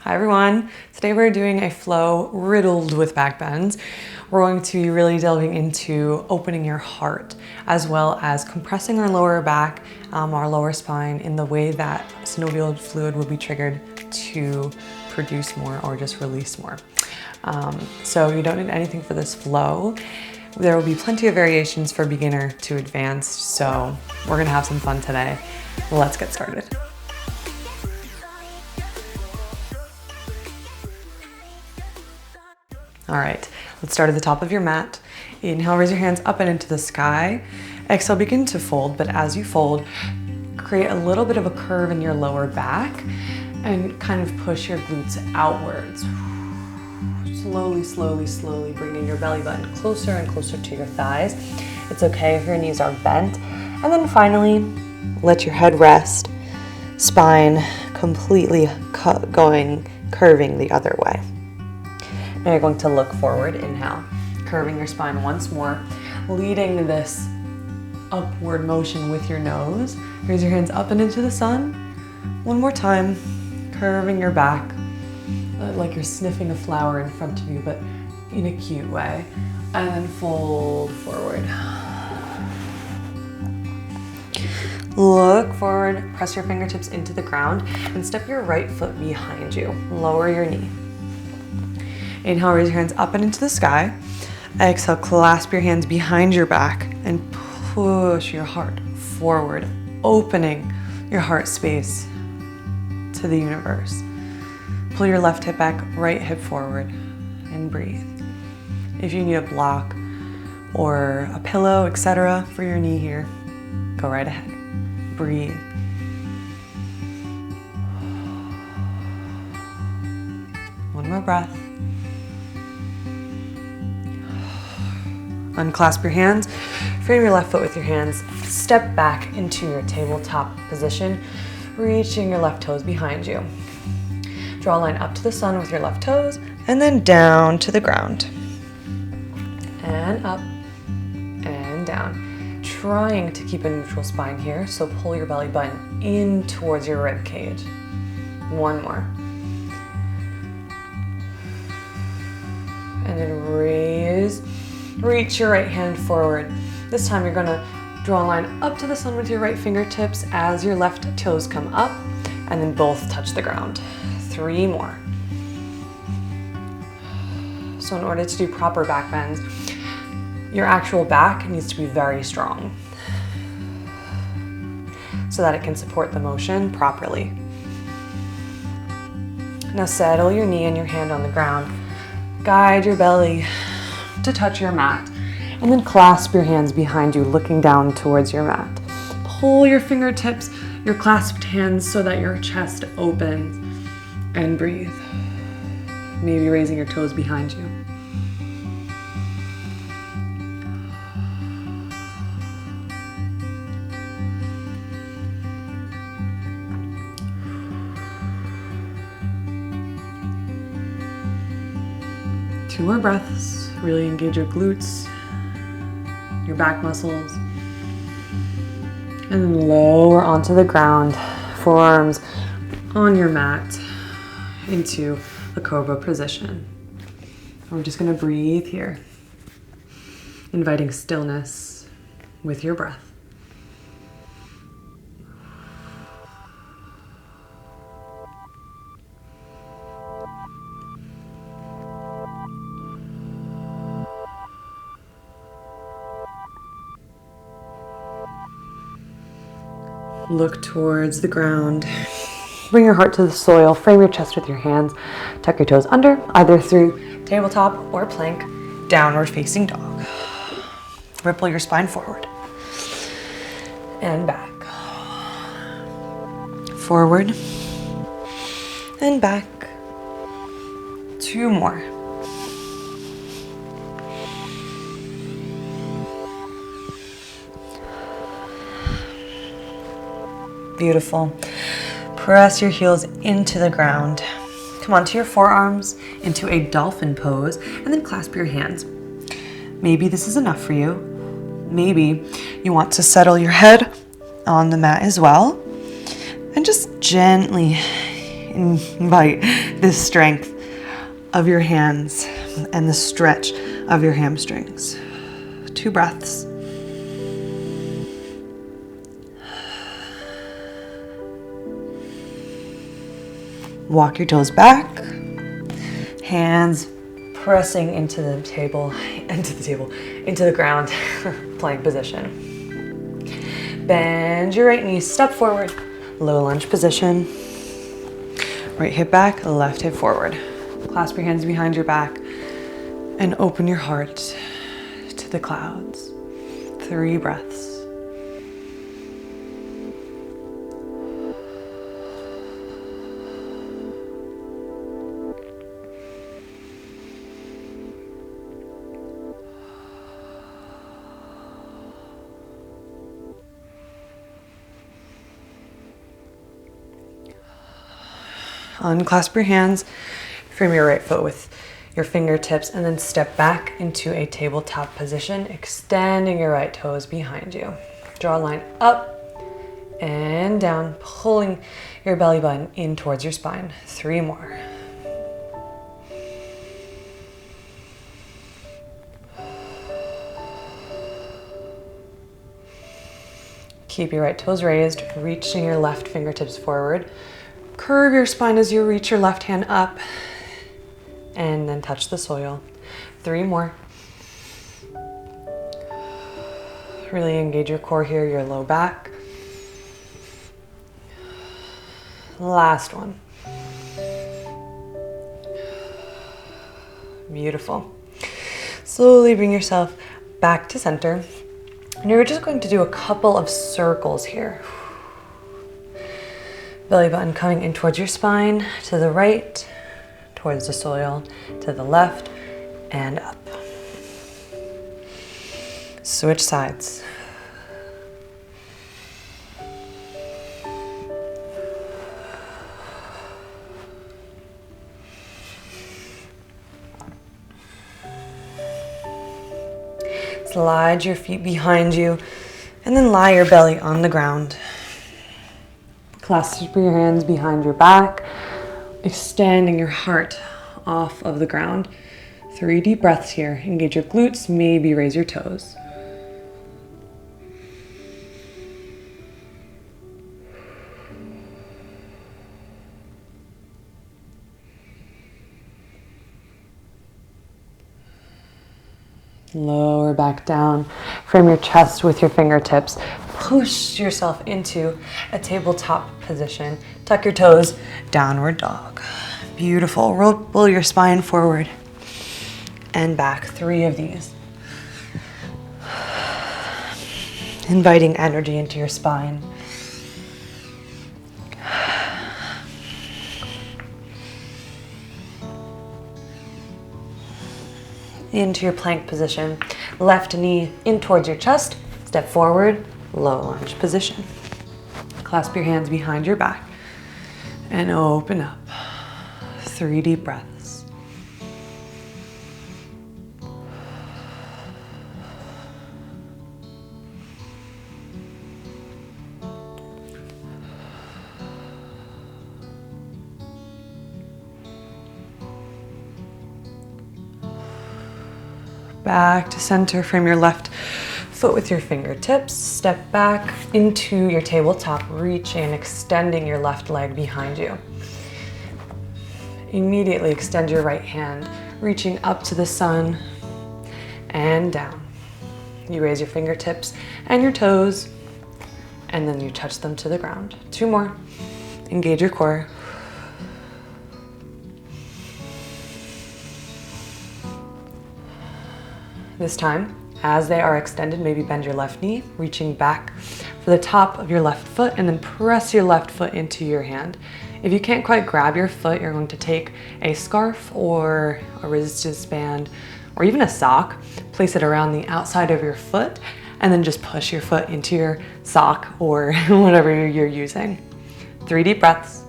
Hi everyone. Today we're doing a flow riddled with backbends. We're going to be really delving into opening your heart as well as compressing our lower back, our lower spine in the way that synovial fluid will be triggered to produce more or just release more. So you don't need anything for this flow. There will be plenty of variations for beginner to advanced, so we're gonna have some fun today. Let's get started. All right, let's start at the top of your mat. Inhale, raise your hands up and into the sky. Exhale, begin to fold, but as you fold, create a little bit of a curve in your lower back and kind of push your glutes outwards. Slowly, slowly, slowly bringing your belly button closer and closer to your thighs. It's okay if your knees are bent. And then finally, let your head rest, spine completely curving the other way. Now you're going to look forward, inhale, curving your spine once more, leading this upward motion with your nose. Raise your hands up and into the sun. One more time, curving your back, like you're sniffing a flower in front of you, but in a cute way. And then fold forward. Look forward, press your fingertips into the ground, and step your right foot behind you. Lower your knee. Inhale, raise your hands up and into the sky. Exhale, clasp your hands behind your back and push your heart forward, opening your heart space to the universe. Pull your left hip back, right hip forward, and breathe. If you need a block or a pillow, etc. for your knee here, go right ahead. Breathe. One more breath. Unclasp your hands, frame your left foot with your hands, step back into your tabletop position, reaching your left toes behind you. Draw a line up to the sun with your left toes, and then down to the ground. And up, and down. Trying to keep a neutral spine here, so pull your belly button in towards your rib cage. One more. And then raise. Reach your right hand forward. This time you're gonna draw a line up to the sun with your right fingertips as your left toes come up, and then both touch the ground. 3 more. So in order to do proper back bends, your actual back needs to be very strong so that it can support the motion properly. Now settle your knee and your hand on the ground. Guide your belly to touch your mat, and then clasp your hands behind you, looking down towards your mat. Pull your fingertips, your clasped hands, so that your chest opens, and breathe. Maybe raising your toes behind you. Two more breaths. Really engage your glutes, your back muscles, and then lower onto the ground, forearms on your mat into a cobra position. And we're just gonna breathe here, inviting stillness with your breath. Look towards the ground. Bring your heart to the soil. Frame your chest with your hands. Tuck your toes under, either through tabletop or plank, downward facing dog. Ripple your spine forward and back. Forward and back. 2 more. Beautiful. Press your heels into the ground. Come onto your forearms into a dolphin pose, and then clasp your hands. Maybe this is enough for you. Maybe you want to settle your head on the mat as well, and just gently invite the strength of your hands and the stretch of your hamstrings. 2 breaths. Walk your toes back, hands pressing into the ground, plank position. Bend your right knee, step forward, low lunge position. Right hip back, left hip forward. Clasp your hands behind your back and open your heart to the clouds. 3 breaths. Unclasp your hands, frame your right foot with your fingertips, and then step back into a tabletop position, extending your right toes behind you. Draw a line up and down, pulling your belly button in towards your spine. 3 more. Keep your right toes raised, reaching your left fingertips forward. Curve your spine as you reach your left hand up and then touch the soil. 3 more. Really engage your core here, your low back. Last one. Beautiful. Slowly bring yourself back to center. And you're just going to do a couple of circles here. Belly button coming in towards your spine, to the right, towards the soil, to the left, and up. Switch sides. Slide your feet behind you, and then lie your belly on the ground. Clasp your hands behind your back, extending your heart off of the ground. 3 deep breaths here. Engage your glutes, maybe raise your toes. Lower back down. Frame your chest with your fingertips. Push yourself into a tabletop position. Tuck your toes, downward dog. Beautiful. Roll your spine forward and back. 3 of these. Inviting energy into your spine. Into your plank position. Left knee in towards your chest. Step forward, low lunge position. Clasp your hands behind your back and open up. 3 deep breaths. Back to center. Frame your left foot with your fingertips. Step back into your tabletop, reaching, extending your left leg behind you. Immediately extend your right hand, reaching up to the sun and down. You raise your fingertips and your toes, and then you touch them to the ground. 2 more. Engage your core. This time, as they are extended, maybe bend your left knee, reaching back for the top of your left foot, and then press your left foot into your hand. If you can't quite grab your foot, you're going to take a scarf or a resistance band or even a sock, place it around the outside of your foot, and then just push your foot into your sock or whatever you're using. 3 deep breaths.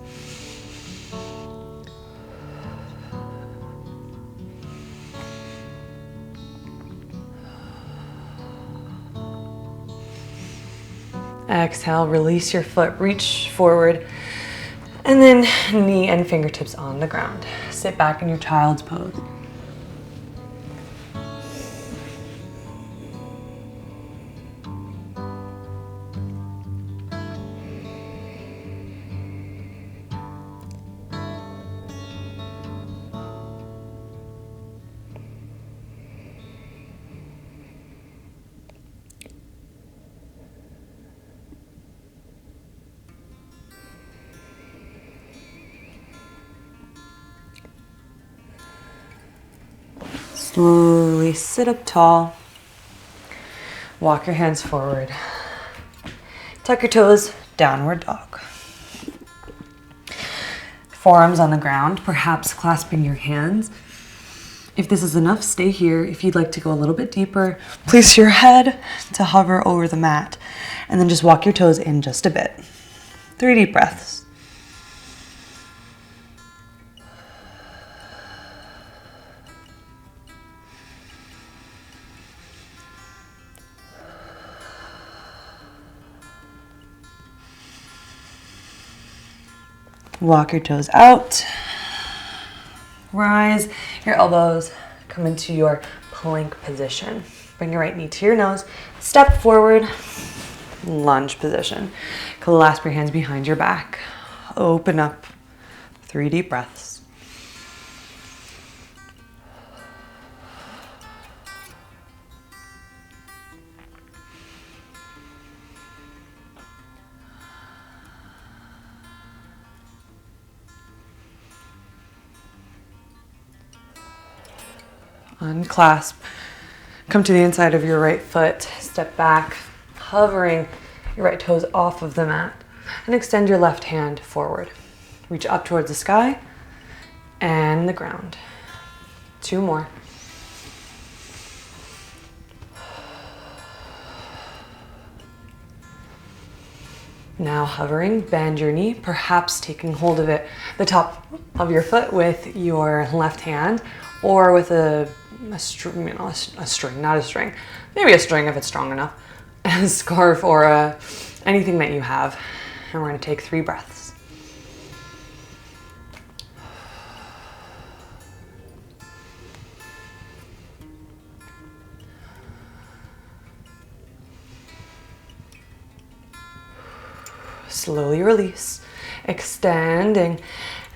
Exhale, release your foot, reach forward, And then knee and fingertips on the ground. Sit back in your child's pose. Slowly sit up tall. Walk your hands forward. Tuck your toes, downward dog. Forearms on the ground, perhaps clasping your hands. If this is enough, stay here. If you'd like to go a little bit deeper, place your head to hover over the mat and then just walk your toes in just a bit. 3 deep breaths. Walk your toes out. Rise your elbows, come into your plank position. Bring your right knee to your nose, step forward, lunge position. Clasp your hands behind your back. Open up. 3 deep breaths. Unclasp. Come to the inside of your right foot. Step back, hovering your right toes off of the mat. And extend your left hand forward. Reach up towards the sky and the ground. 2 more. Now hovering, bend your knee, perhaps taking hold of it, the top of your foot with your left hand or with a string, not a string, maybe a string if it's strong enough, a scarf or anything that you have. And we're going to take 3 breaths. Slowly release, extending,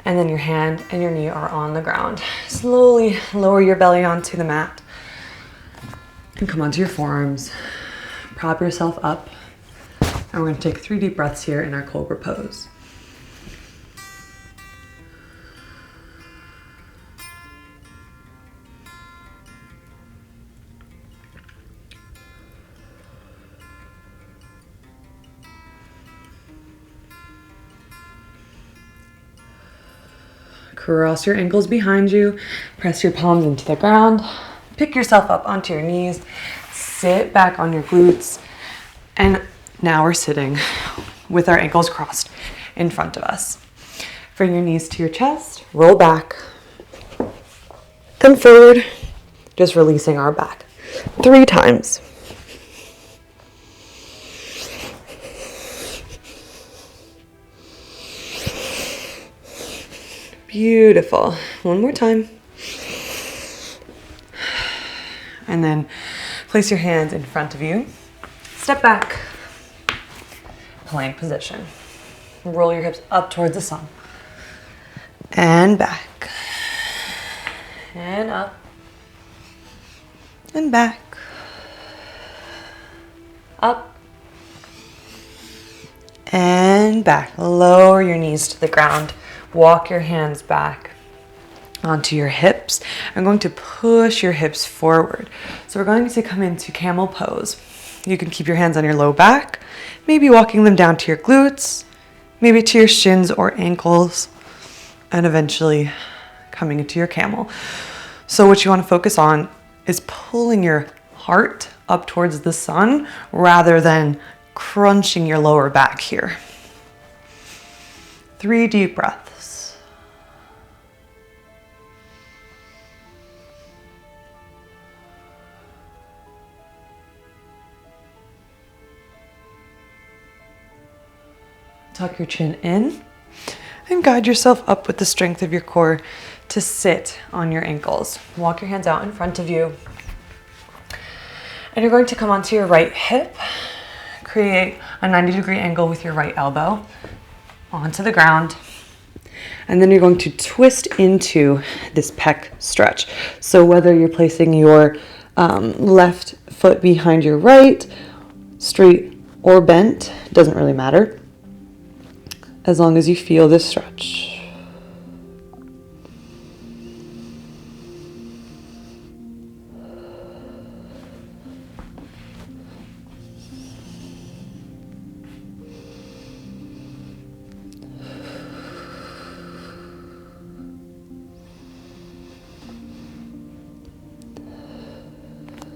and then your hand and your knee are on the ground. Slowly lower your belly onto the mat and come onto your forearms. Prop yourself up, and we're going to take 3 deep breaths here in our cobra pose. Cross your ankles behind you, press your palms into the ground, pick yourself up onto your knees, sit back on your glutes, and now we're sitting with our ankles crossed in front of us. Bring your knees to your chest, roll back, come forward, just releasing our back 3 times. Beautiful. 1 more time. And then place your hands in front of you. Step back. Plank position. Roll your hips up towards the sun. And back. And up. And back. Up. And back. Lower your knees to the ground. Walk your hands back onto your hips. I'm going to push your hips forward. So we're going to come into camel pose. You can keep your hands on your low back, maybe walking them down to your glutes, maybe to your shins or ankles, and eventually coming into your camel. So what you want to focus on is pulling your heart up towards the sun rather than crunching your lower back here. 3 deep breaths. Tuck your chin in And guide yourself up with the strength of your core to sit on your ankles. Walk your hands out in front of you. And you're going to come onto your right hip. Create a 90-degree angle with your right elbow onto the ground. And then you're going to twist into this pec stretch. So whether you're placing your left foot behind your right, straight or bent, doesn't really matter, as long as you feel this stretch.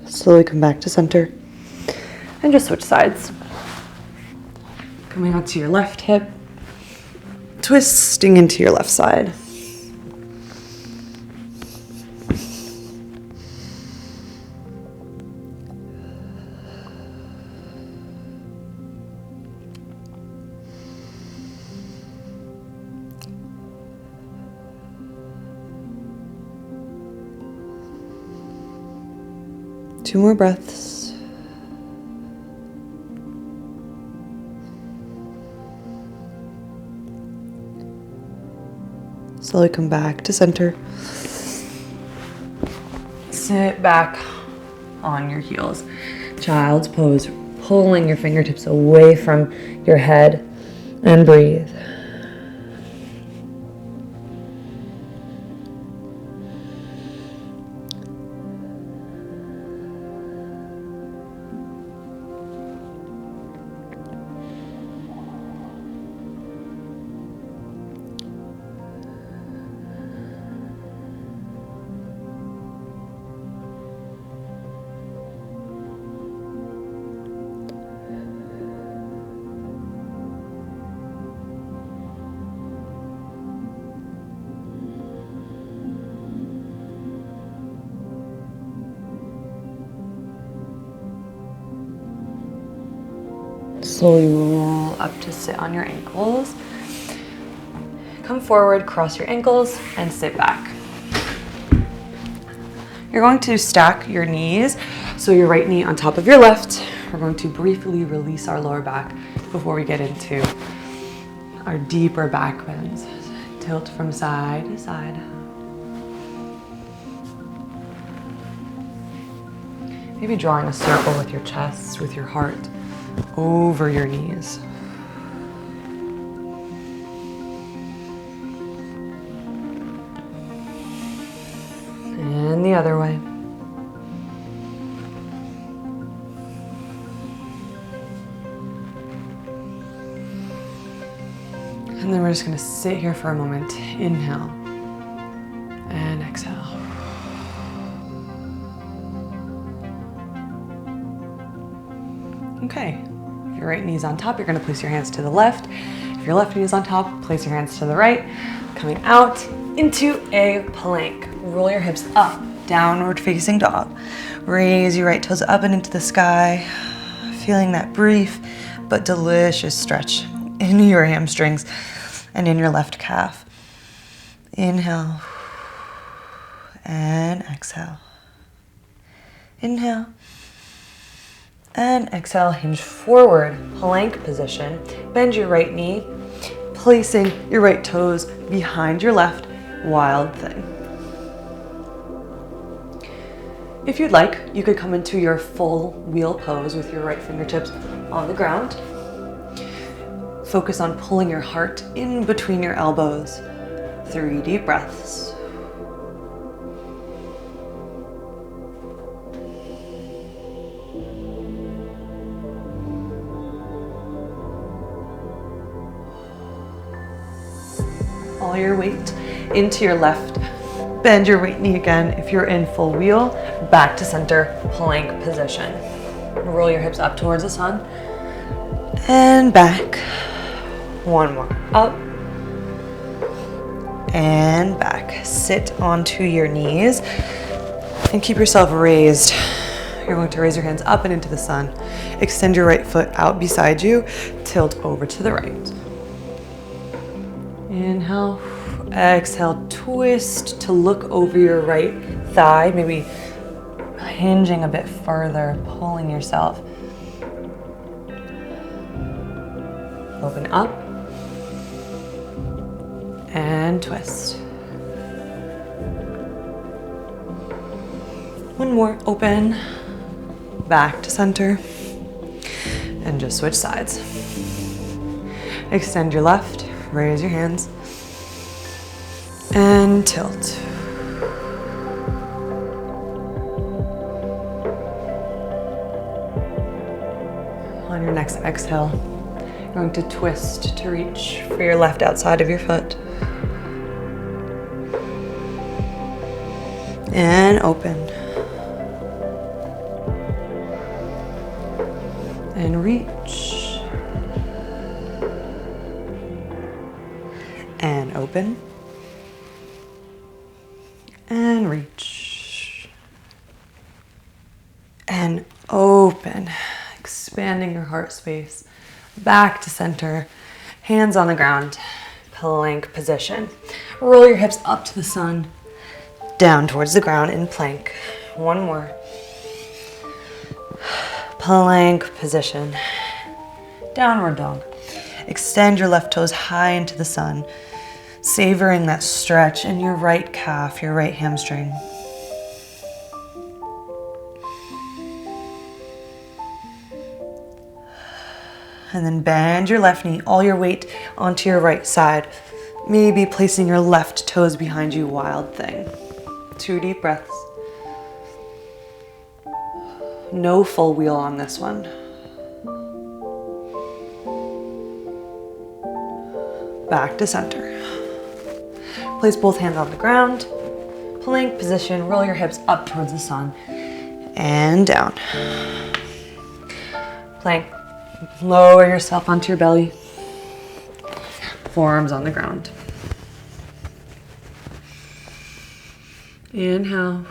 Slowly come back to center and just switch sides. Coming onto your left hip, twisting into your left side. Two more breaths. Slowly come back to center. Sit back on your heels. Child's pose, pulling your fingertips away from your head, and breathe. Slowly roll up to sit on your ankles. Come forward, cross your ankles, and sit back. You're going to stack your knees, so your right knee on top of your left. We're going to briefly release our lower back before we get into our deeper back bends. Tilt from side to side. Maybe drawing a circle with your chest, with your heart, over your knees. And the other way. And then we're just going to sit here for a moment. Inhale and exhale. Okay. If your right knee is on top, you're going to place your hands to the left. If your left knee is on top, place your hands to the right. Coming out into a plank. Roll your hips up, downward facing dog. Raise your right toes up and into the sky. Feeling that brief but delicious stretch in your hamstrings and in your left calf. Inhale and exhale. Inhale and exhale, hinge forward, plank position. Bend your right knee, placing your right toes behind your left, wild thing. If you'd like, you could come into your full wheel pose with your right fingertips on the ground. Focus on pulling your heart in between your elbows. 3 deep breaths. All your weight into your left. Bend your right knee again. If you're in full wheel, back to center, plank position. Roll your hips up towards the sun and back. One more. Up and back. Sit onto your knees and keep yourself raised. You're going to raise your hands up and into the sun. Extend your right foot out beside you. Tilt over to the right. Inhale, exhale, twist to look over your right thigh, maybe hinging a bit further, pulling yourself. Open up and twist. One more, open, back to center, and just switch sides. Extend your left, raise your hands, and tilt. On your next exhale, you're going to twist to reach for your left outside of your foot. And open. And reach. And open. And reach. And open. Expanding your heart space. Back to center. Hands on the ground. Plank position. Roll your hips up to the sun. Down towards the ground in plank. One more. Plank position. Downward dog. Extend your left toes high into the sun, savoring that stretch in your right calf, your right hamstring. And then bend your left knee, all your weight onto your right side. Maybe placing your left toes behind you, wild thing. 2 deep breaths. No full wheel on this one. Back to center. Place both hands on the ground. Plank position, roll your hips up towards the sun and down. Plank, lower yourself onto your belly. Forearms on the ground. Inhale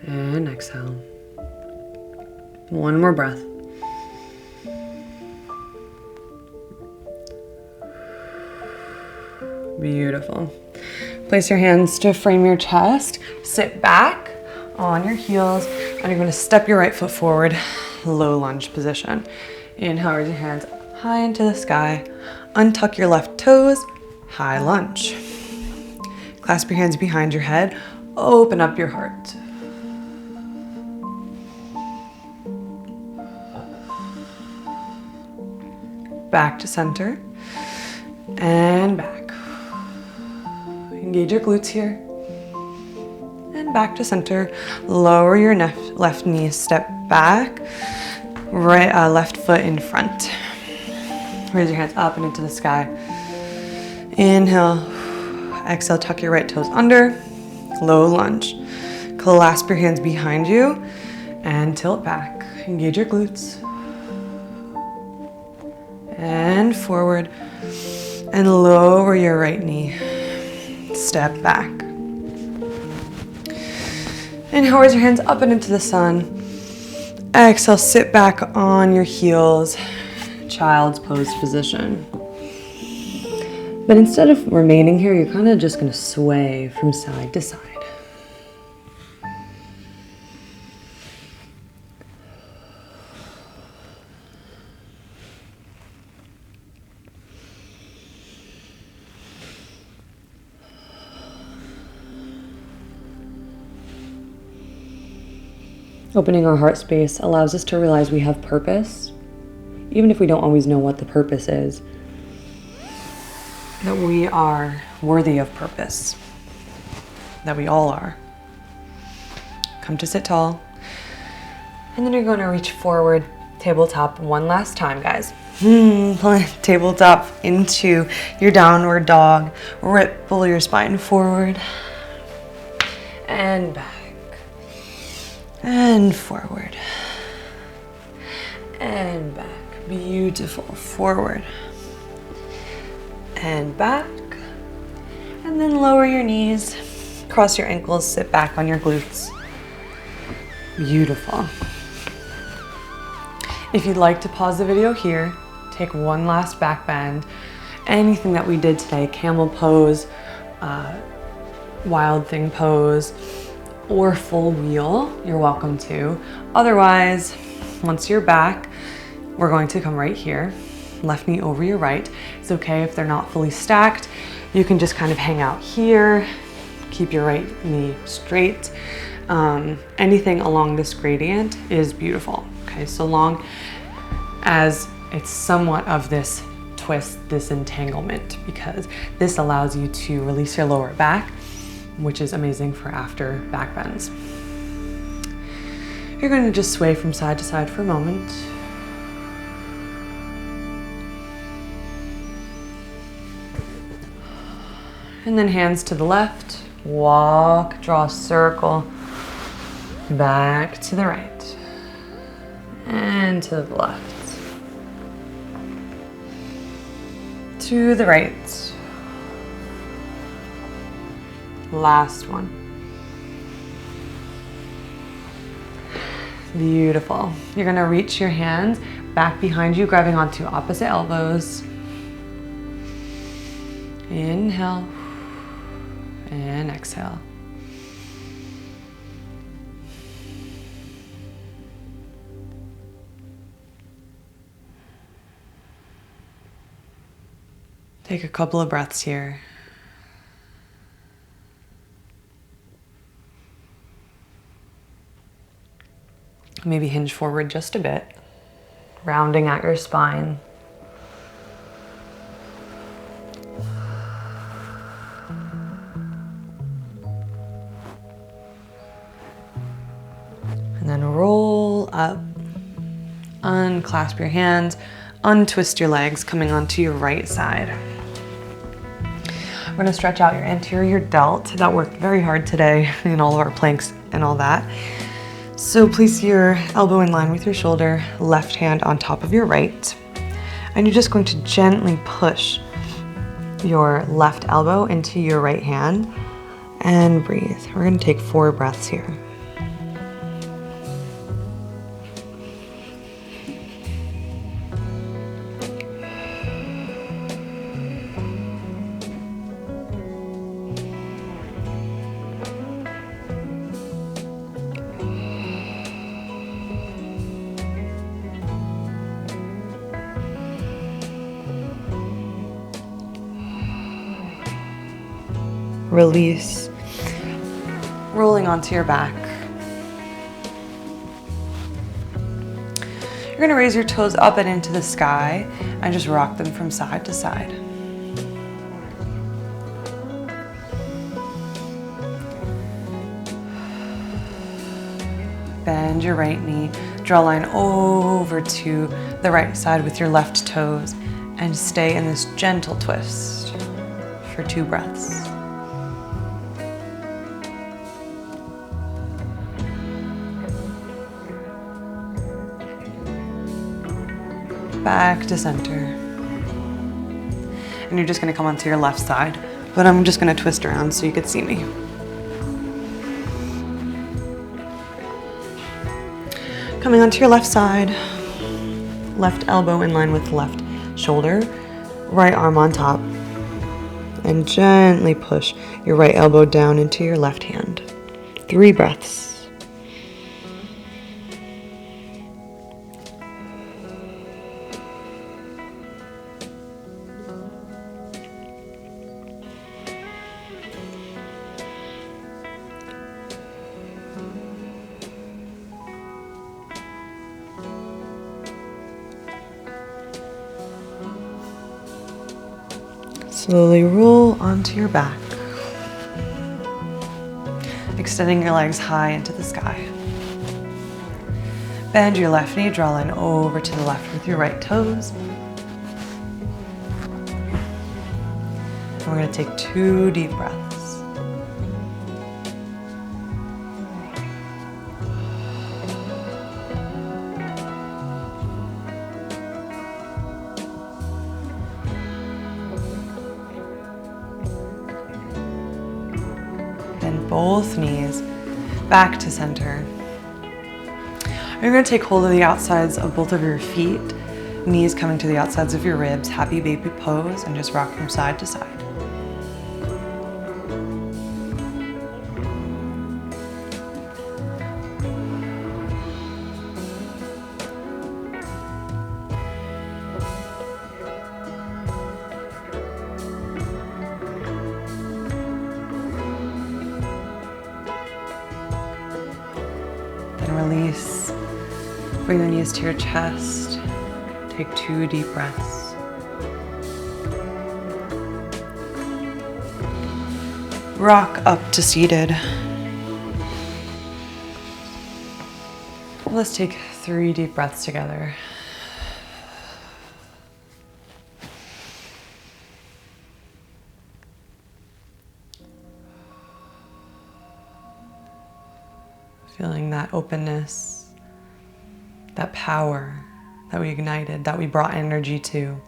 and exhale. One more breath. Beautiful. Place your hands to frame your chest. Sit back on your heels, and you're going to step your right foot forward, low lunge position. Inhale, raise your hands high into the sky. Untuck your left toes, high lunge. Clasp your hands behind your head. Open up your heart. Back to center and back. Engage your glutes here. And back to center. Lower your left knee, step back. Right, left foot in front. Raise your hands up and into the sky. Inhale. Exhale, tuck your right toes under. Low lunge. Clasp your hands behind you and tilt back. Engage your glutes. And forward. And lower your right knee. Step back. Inhale, raise your hands up and into the sun. Exhale, sit back on your heels. Child's pose position. But instead of remaining here, you're kind of just going to sway from side to side. Opening our heart space allows us to realize we have purpose, even if we don't always know what the purpose is, that we are worthy of purpose, that we all are. Come to sit tall, and then you're going to reach forward, tabletop one last time, guys. Tabletop into your downward dog. Ripple your spine forward and back. And forward and back. Beautiful. Forward and back. And then lower your knees, cross your ankles, sit back on your glutes. Beautiful. If you'd like to pause the video here, take one last back bend, anything that we did today, camel pose, wild thing pose, or full wheel, you're welcome to. Otherwise, once you're back, we're going to come right here, left knee over your right. It's okay if they're not fully stacked. You can just kind of hang out here, keep your right knee straight. Anything along this gradient is beautiful, okay? So long as it's somewhat of this twist, this entanglement, because this allows you to release your lower back, which is amazing for after back bends. You're going to just sway from side to side for a moment. And then hands to the left, walk, draw a circle, back to the right, and to the left, to the right. Last one. Beautiful. You're gonna reach your hands back behind you, grabbing onto opposite elbows. Inhale and exhale. Take a couple of breaths here. Maybe hinge forward just a bit, rounding out your spine. And then roll up, unclasp your hands, untwist your legs, coming onto your right side. We're gonna stretch out your anterior delt. That worked very hard today in all of our planks and all that. So place your elbow in line with your shoulder, left hand on top of your right, and you're just going to gently push your left elbow into your right hand and breathe. We're going to take 4 breaths here. Release, rolling onto your back. You're going to raise your toes up and into the sky and just rock them from side to side. Bend your right knee, draw a line over to the right side with your left toes, and stay in this gentle twist for 2 breaths. Back to center. And you're just gonna come onto your left side, but I'm just gonna twist around so you could see me. Coming onto your left side, left elbow in line with left shoulder, right arm on top, and gently push your right elbow down into your left hand. 3 breaths. Slowly roll onto your back, extending your legs high into the sky. Bend your left knee, draw a line over to the left with your right toes. And we're going to take 2 deep breaths. Both knees back to center. You're going to take hold of the outsides of both of your feet Knees coming to the outsides of your ribs, happy baby pose, and just rock from side to side. Then release. Bring your knees to your chest. Take 2 deep breaths. Rock up to seated. Let's take 3 deep breaths together. Feeling that openness, that power that we ignited, that we brought energy to.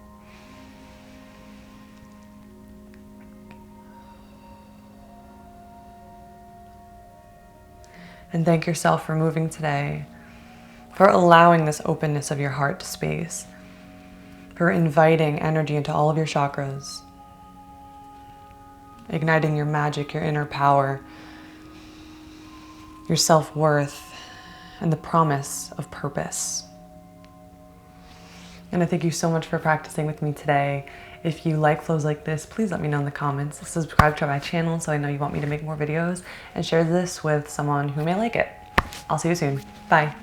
And thank yourself for moving today, for allowing this openness of your heart to space, for inviting energy into all of your chakras, igniting your magic, your inner power, your self-worth, and the promise of purpose. And I thank you so much for practicing with me today. If you like flows like this, please let me know in the comments. Subscribe to my channel so I know you want me to make more videos, and share this with someone who may like it. I'll see you soon. Bye.